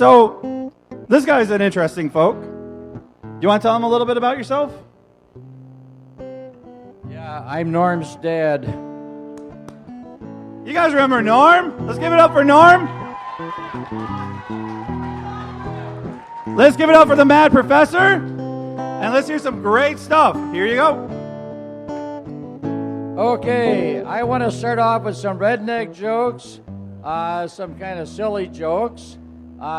So, this guy's an interesting folk. You want to tell him a little bit about yourself? Yeah, I'm Norm's dad. You guys remember Norm? Let's give it up for Norm. Let's give it up for the Mad Professor. And let's hear some great stuff. Here you go. Okay, I want to start off with some redneck jokes, some kind of silly jokes,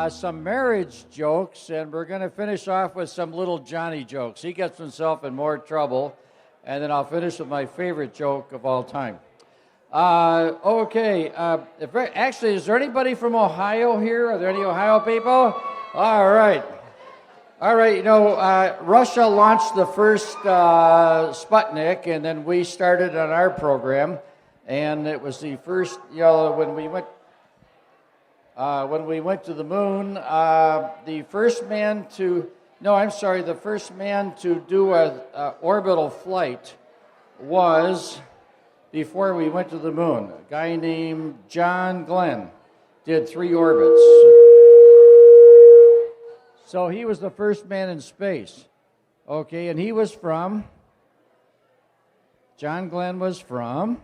some marriage jokes, and we're going to finish off with some little Johnny jokes. He gets himself in more trouble, and then I'll finish with my favorite joke of all time. Actually, is there anybody from Ohio here? Are there any Ohio people? All right. Russia launched the first Sputnik, and then we started on our program, and it was the first, when we went to the moon, the first man to do a orbital flight was, before we went to the moon, a guy named John Glenn did 3 orbits. So he was the first man in space. Okay, and John Glenn was from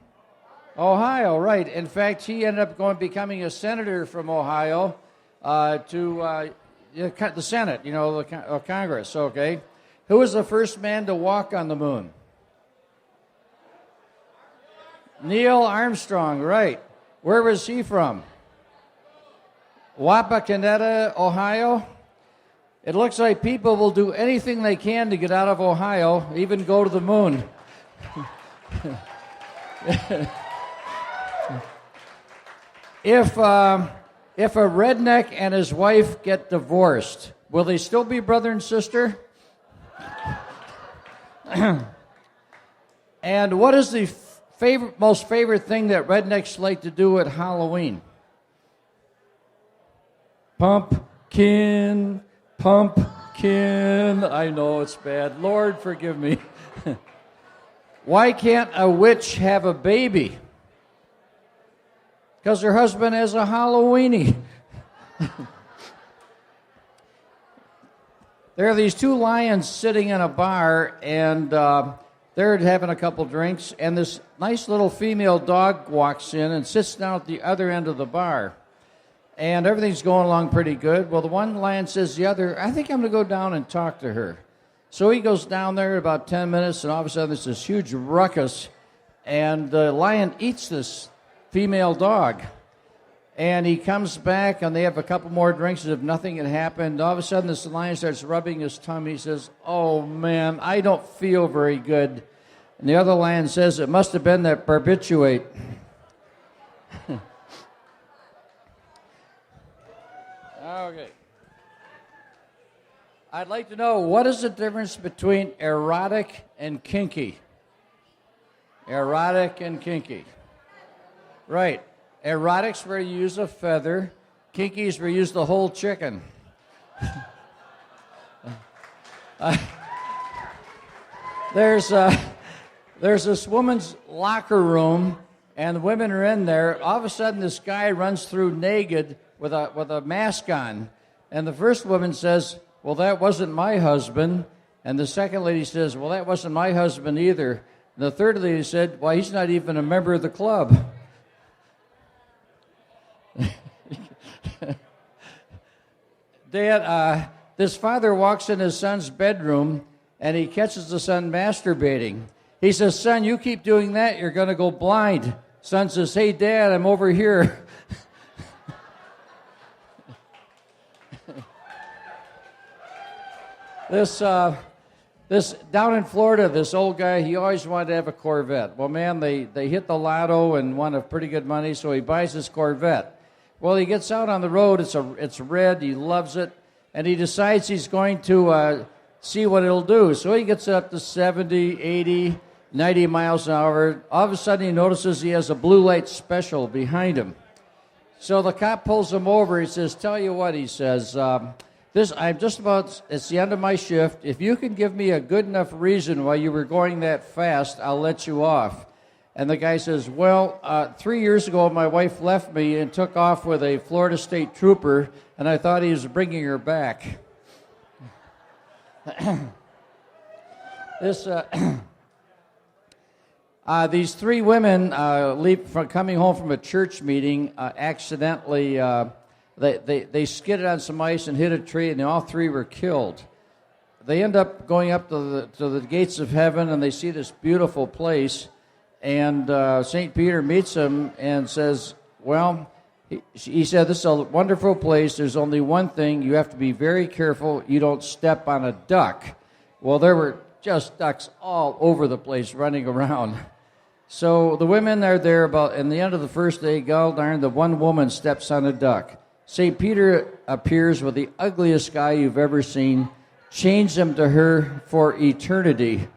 Ohio, right. In fact, he ended up becoming a senator from Ohio to the Senate, the Congress, okay. Who was the first man to walk on the moon? Neil Armstrong, right. Where was he from? Wapakoneta, Ohio. It looks like people will do anything they can to get out of Ohio, even go to the moon. If a redneck and his wife get divorced, will they still be brother and sister? And what is the most favorite thing that rednecks like to do at Halloween? Pumpkin. I know it's bad. Lord, forgive me. Why can't a witch have a baby? Because her husband has a Halloweenie. There are these 2 lions sitting in a bar, and they're having a couple drinks, and this nice little female dog walks in and sits down at the other end of the bar. And everything's going along pretty good. Well, the one lion says to the other, I think I'm going to go down and talk to her. So he goes down there about 10 minutes, and all of a sudden there's this huge ruckus, and the lion eats this female dog. And he comes back, and they have a couple more drinks as if nothing had happened. All of a sudden this lion starts rubbing his tummy. He says, oh, man, I don't feel very good. And the other lion says, it must have been that barbiturate. Okay. I'd like to know, what is the difference between erotic and kinky? Erotic and kinky. Right. Erotic's where you use a feather. Kinky's where you use the whole chicken. There's this woman's locker room, and the women are in there. All of a sudden, this guy runs through naked with a mask on. And the first woman says, well, that wasn't my husband. And the second lady says, well, that wasn't my husband either. And the third lady said, well, he's not even a member of the club. Dad, this father walks in his son's bedroom, and he catches the son masturbating. He says, son, you keep doing that, you're going to go blind. Son says, hey, Dad, I'm over here. This down in Florida, this old guy, he always wanted to have a Corvette. Well, man, they hit the lotto and won a pretty good money, so he buys this Corvette. Well, he gets out on the road. It's red. He loves it, and he decides he's going to see what it'll do. So he gets up to 70, 80, 90 miles an hour. All of a sudden, he notices he has a blue light special behind him. So the cop pulls him over. He says, tell you what, he says, it's the end of my shift. If you can give me a good enough reason why you were going that fast, I'll let you off. And the guy says, well, 3 years ago my wife left me and took off with a Florida State trooper, and I thought he was bringing her back. These three women coming home from a church meeting accidentally, they skidded on some ice and hit a tree, and all three were killed. They end up going up to the gates of heaven, and they see this beautiful place, and St. Peter meets them and says, well, he said, this is a wonderful place. There's only one thing. You have to be very careful you don't step on a duck. Well, there were just ducks all over the place running around. So the women are there about, in the end of the first day, god darn, the one woman steps on a duck. St. Peter appears with the ugliest guy you've ever seen, chains him to her for eternity.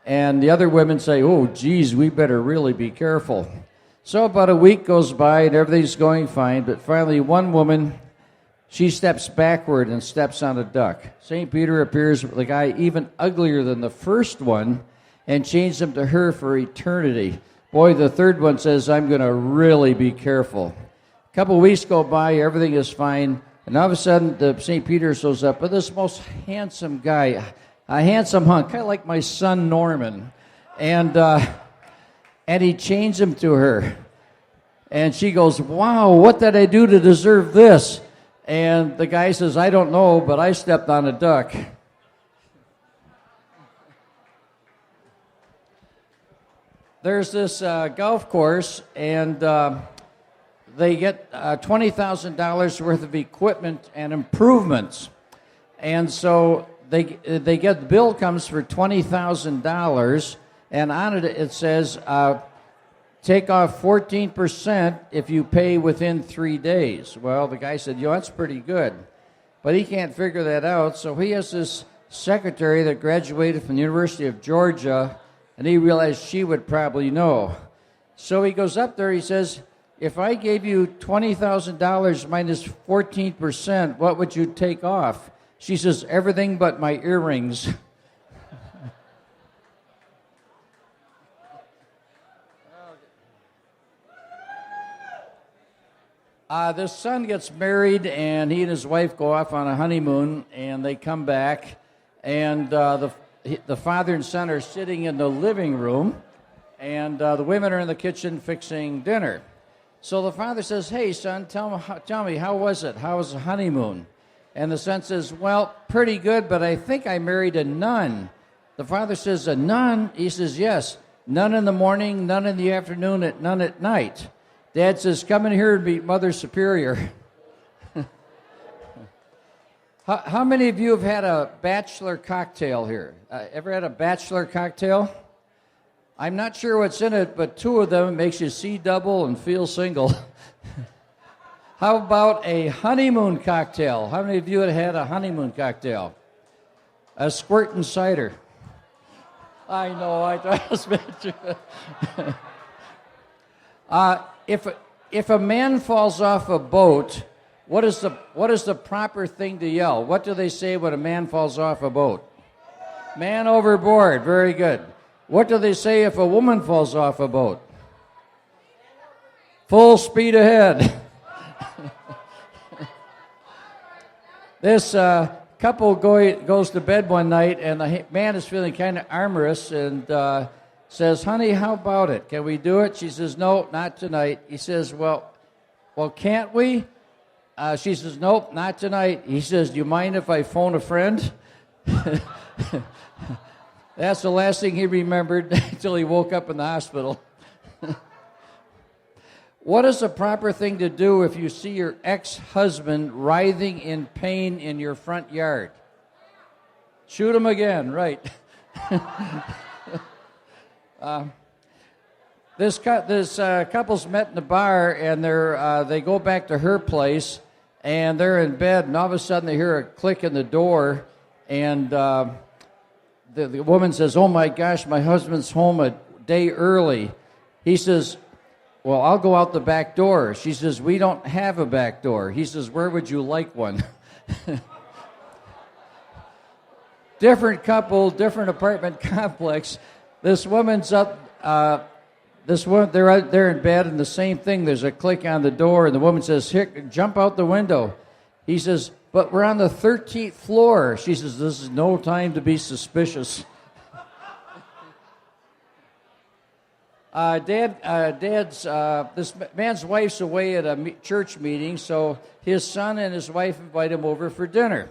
And the other women say, oh, geez, we better really be careful. So about a week goes by and everything's going fine, but finally one woman, she steps backward and steps on a duck. St. Peter appears with a guy even uglier than the first one and chains him to her for eternity. Boy, the third one says, I'm going to really be careful. A couple of weeks go by, everything is fine, and all of a sudden St. Peter shows up with this most handsome guy, a handsome hunk, kind of like my son Norman, and he chains him to her. And she goes, wow, what did I do to deserve this? And the guy says, I don't know, but I stepped on a duck. There's this golf course, and they get $20,000 worth of equipment and improvements. And so they get, the bill comes for $20,000, and on it says, take off 14% if you pay within 3 days. Well, the guy said, that's pretty good. But he can't figure that out, so he has this secretary that graduated from the University of Georgia, and he realized she would probably know. So he goes up there, he says, if I gave you $20,000 minus 14%, what would you take off? She says, everything but my earrings. This son gets married, and he and his wife go off on a honeymoon, and they come back, and the father and son are sitting in the living room, and the women are in the kitchen fixing dinner. So the father says, hey, son, tell me, how was it? How was the honeymoon? And the son says, well, pretty good, but I think I married a nun. The father says, a nun? He says, yes, none in the morning, none in the afternoon, none at night. Dad says, come in here and meet Mother Superior. How many of you have had a bachelor cocktail here? Ever had a bachelor cocktail? I'm not sure what's in it, but two of them makes you see double and feel single. How about a honeymoon cocktail? How many of you have had a honeymoon cocktail? A squirt and cider. I know, I just mentioned it. If a man falls off a boat, what is the proper thing to yell? What do they say when a man falls off a boat? Man overboard. Very good. What do they say if a woman falls off a boat? Full speed ahead. This couple goes to bed one night, and the man is feeling kind of amorous and says, honey, how about it? Can we do it? She says, no, not tonight. He says, well, can't we? She says, nope, not tonight. He says, do you mind if I phone a friend? That's the last thing he remembered until he woke up in the hospital. What is the proper thing to do if you see your ex-husband writhing in pain in your front yard? Shoot him again, right. This couple's met in the bar, and they go back to her place, and they're in bed, and all of a sudden they hear a click in the door, and the woman says, oh my gosh, my husband's home a day early. He says, well, I'll go out the back door. She says, we don't have a back door. He says, where would you like one? Different couple, different apartment complex. This woman's up this one, they're out there in bed, and the same thing. There's a click on the door, and the woman says, "Here, jump out the window." He says, "But we're on the 13th floor." She says, "This is no time to be suspicious." This man's wife's away at a church meeting, so his son and his wife invite him over for dinner.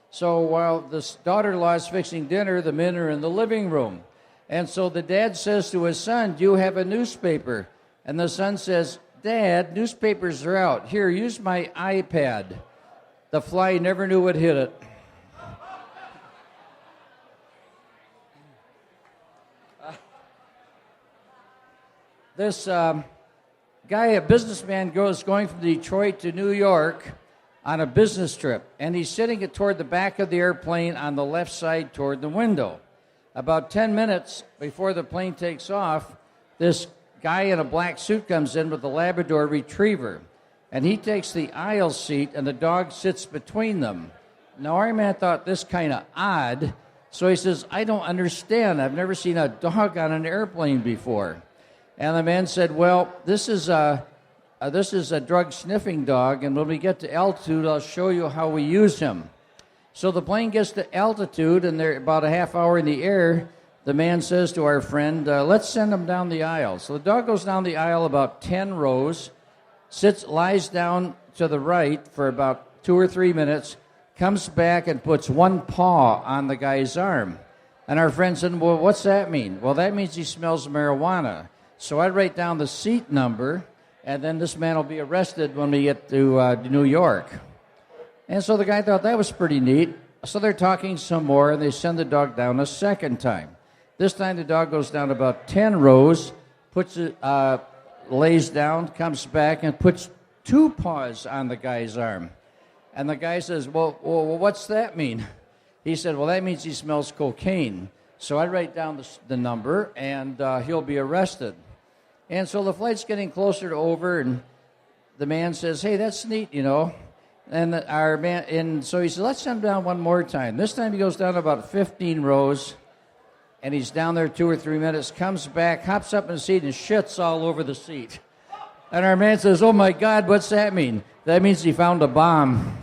So while this daughter-in-law is fixing dinner, the men are in the living room. And so the dad says to his son, "Do you have a newspaper?" And the son says, "Dad, newspapers are out. Here, use my iPad." The fly never knew what hit it. This guy, a businessman, going from Detroit to New York on a business trip, and he's sitting toward the back of the airplane on the left side toward the window. About 10 minutes before the plane takes off, this guy in a black suit comes in with a Labrador retriever, and he takes the aisle seat, and the dog sits between them. Now, our man thought this kind of odd, so he says, "I don't understand. I've never seen a dog on an airplane before." And the man said, "Well, this is a drug sniffing dog, and when we get to altitude, I'll show you how we use him." So the plane gets to altitude, and they're about a half hour in the air. The man says to our friend, "Let's send him down the aisle." So the dog goes down the aisle about 10 rows, lies down to the right for about 2 or 3 minutes, comes back and puts one paw on the guy's arm. And our friend said, "Well, what's that mean?" "Well, that means he smells marijuana." So I write down the seat number, and then this man will be arrested when we get to New York. And so the guy thought that was pretty neat. So they're talking some more, and they send the dog down a second time. This time the dog goes down about 10 rows, lays down, comes back, and puts 2 paws on the guy's arm. And the guy says, well, what's that mean?" He said, "Well, that means he smells cocaine." So I write down the number, and he'll be arrested. And so the flight's getting closer to over, and the man says, "Hey, that's neat, you know." And so he said, "Let's send him down one more time." This time he goes down about 15 rows, and he's down there 2 or 3 minutes, comes back, hops up in the seat, and shits all over the seat. And our man says, "Oh, my God, what's that mean?" "That means he found a bomb."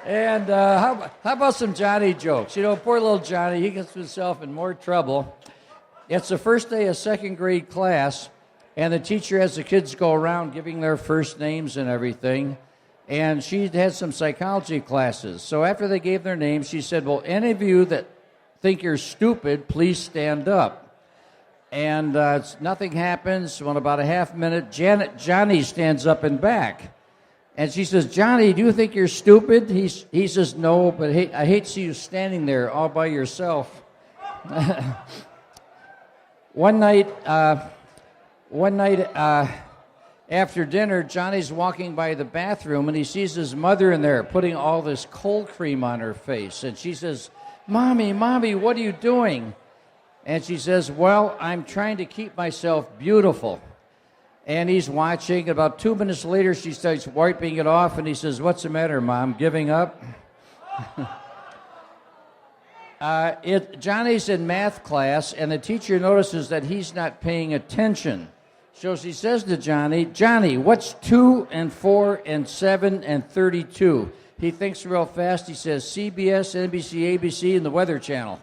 And how about some Johnny jokes? You know, poor little Johnny, he gets himself in more trouble. It's the first day of second grade class, and the teacher has the kids go around giving their first names and everything. And she had some psychology classes. So after they gave their names, she said, "Well, any of you that think you're stupid, please stand up." And nothing happens. Well, in about a half minute, Johnny stands up and back. And she says, "Johnny, do you think you're stupid?" He says, "No, but I hate to see you standing there all by yourself." One night after dinner, Johnny's walking by the bathroom, and he sees his mother in there putting all this cold cream on her face. And she says, Mommy, what are you doing?" And she says, "Well, I'm trying to keep myself beautiful." And he's watching. About 2 minutes later, she starts wiping it off, and he says, "What's the matter, Mom? Giving up?" Johnny's in math class, and the teacher notices that he's not paying attention. So she says to Johnny, "Johnny, what's 2 and 4 and 7 and 32? He thinks real fast. He says, "CBS, NBC, ABC, and the Weather Channel."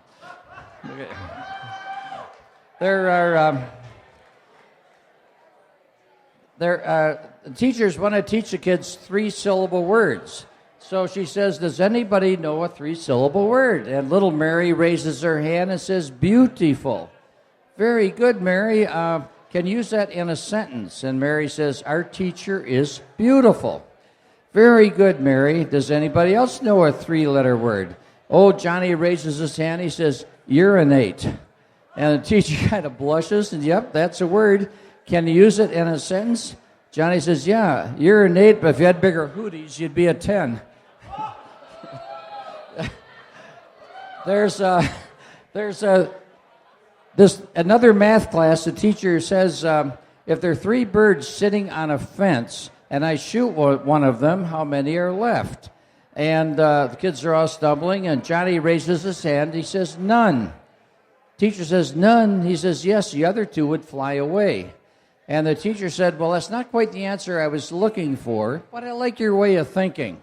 Teachers want to teach the kids 3-syllable words. So she says, "Does anybody know a 3-syllable word?" And little Mary raises her hand and says, "Beautiful." "Very good, Mary. Can you use that in a sentence?" And Mary says, "Our teacher is beautiful." "Very good, Mary. Does anybody else know a 3-letter word?" Oh, Johnny raises his hand. He says, "Urinate." And the teacher kind of blushes and, "Yep, that's a word. Can you use it in a sentence?" Johnny says, "Yeah, urinate, but if you had bigger hooties, you'd be a 10. There's another math class. The teacher says, if there are 3 birds sitting on a fence and I shoot one of them, how many are left? And the kids are all stumbling, and Johnny raises his hand. He says, "None." Teacher says, none. He says, yes, the other two would fly away. And the teacher said, well, that's not quite the answer I was looking for, but I like your way of thinking.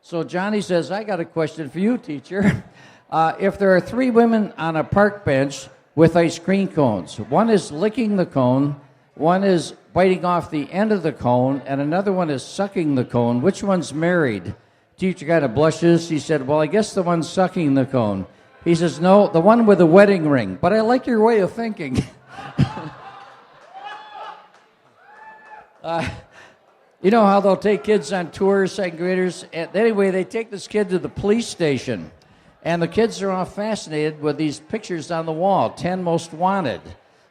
So Johnny says, I got a question for you, teacher. If there are 3 women on a park bench with ice cream cones, one is licking the cone, one is biting off the end of the cone, and another one is sucking the cone, which one's married? Teacher kind of blushes. He said, well, I guess the one sucking the cone. He says, no, the one with the wedding ring, but I like your way of thinking. You know how they'll take kids on tours, second graders? Anyway, they take this kid to the police station, and the kids are all fascinated with these pictures on the wall, 10 most wanted.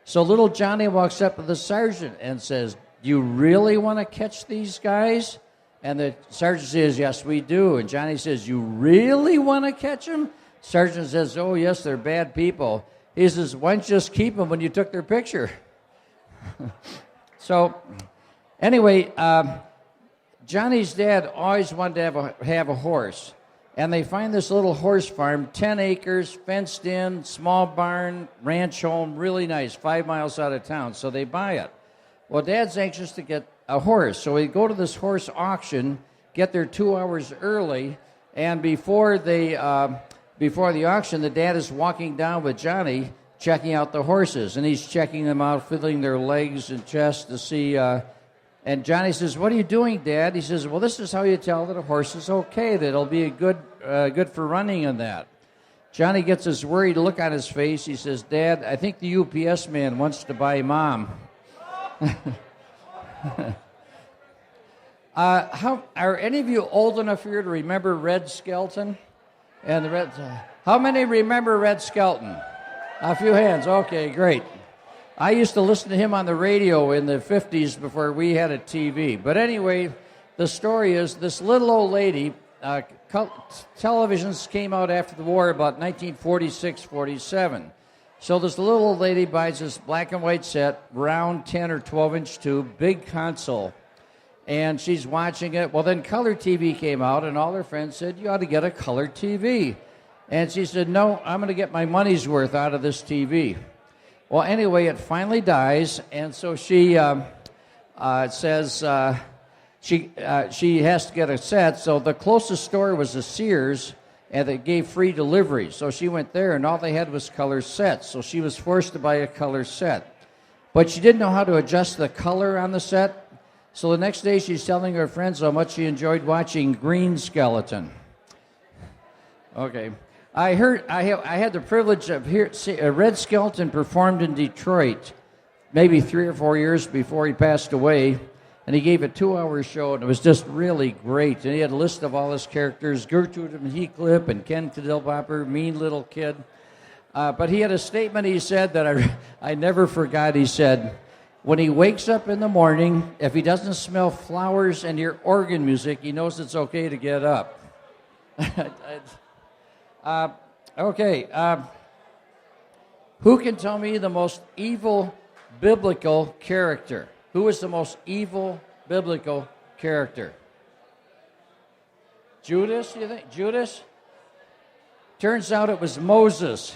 So little Johnny walks up to the sergeant and says, do you really want to catch these guys? And the sergeant says, yes, we do. And Johnny says, you really want to catch them? Sergeant says, oh, yes, they're bad people. He says, why don't you just keep them when you took their picture? So anyway, Johnny's dad always wanted to have a horse. And they find this little horse farm, 10 acres, fenced in, small barn, ranch home, really nice, 5 miles out of town. So they buy it. Well, Dad's anxious to get a horse. So we go to this horse auction, get there 2 hours early, and before the auction, the dad is walking down with Johnny, checking out the horses. And he's checking them out, feeling their legs and chest to see... And Johnny says, what are you doing, Dad? He says, well, this is how you tell that a horse is okay, that it'll be good for running and that. Johnny gets this worried look on his face. He says, Dad, I think the UPS man wants to buy Mom. How are any of you old enough here to remember Red Skelton? And how many remember Red Skelton? A few hands. Okay, great. I used to listen to him on the radio in the 50s before we had a TV. But anyway, the story is this little old lady, televisions came out after the war about 1946, 47. So this little old lady buys this black and white set, round 10 or 12-inch tube, big console. And she's watching it. Well, then color TV came out, and all her friends said, you ought to get a color TV. And she said, no, I'm going to get my money's worth out of this TV. Well, anyway, it finally dies, and so she says she has to get a set. So the closest store was a Sears, and they gave free delivery. So she went there, and all they had was color sets. So she was forced to buy a color set. But she didn't know how to adjust the color on the set. So the next day, she's telling her friends how much she enjoyed watching Green Skeleton. Okay. I had the privilege of Red Skelton performed in Detroit maybe 3 or 4 years before he passed away, and he gave a 2-hour show, and it was just really great. And he had a list of all his characters, Gertrude and Heathcliff and Ken Cadillbopper, mean little kid. But he had a statement he said that I never forgot. He said, when he wakes up in the morning, if he doesn't smell flowers and hear organ music, he knows it's okay to get up. Who can tell me the most evil biblical character? Who is the most evil biblical character? Judas, you think? Judas? Turns out it was Moses.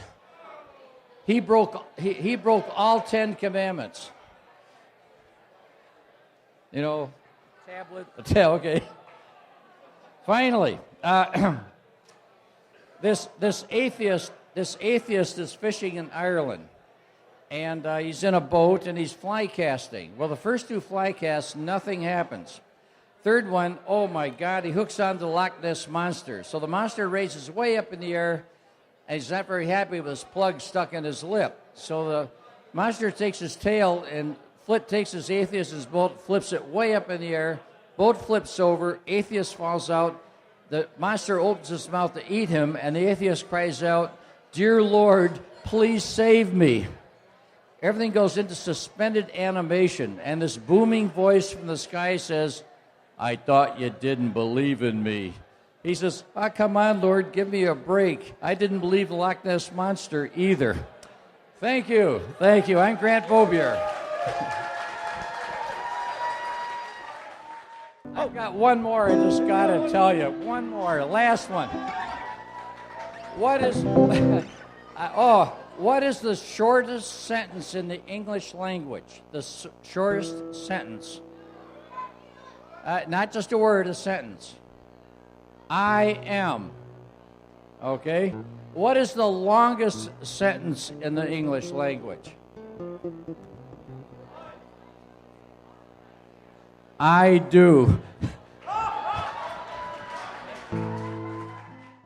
He broke all 10 commandments. You know, tablet. Okay. Finally, This atheist is fishing in Ireland, and he's in a boat and he's fly casting. Well, the first 2 fly casts, nothing happens. Third one, oh my God, he hooks onto the Loch Ness Monster. So the monster raises way up in the air, and he's not very happy with his plug stuck in his lip. So the monster takes his tail and takes his atheist's boat, flips it way up in the air. Boat flips over, atheist falls out. The monster opens his mouth to eat him, and the atheist cries out, "Dear Lord, please save me." Everything goes into suspended animation, and this booming voice from the sky says, "I thought you didn't believe in me." He says, come on, Lord, give me a break. I didn't believe the Loch Ness Monster either. Thank you. I'm Grant Bobier. I've got one more I just got to tell you. One more, last one. What is... What is the shortest sentence in the English language? The shortest sentence. Not just a word, a sentence. I am. Okay? What is the longest sentence in the English language? I do.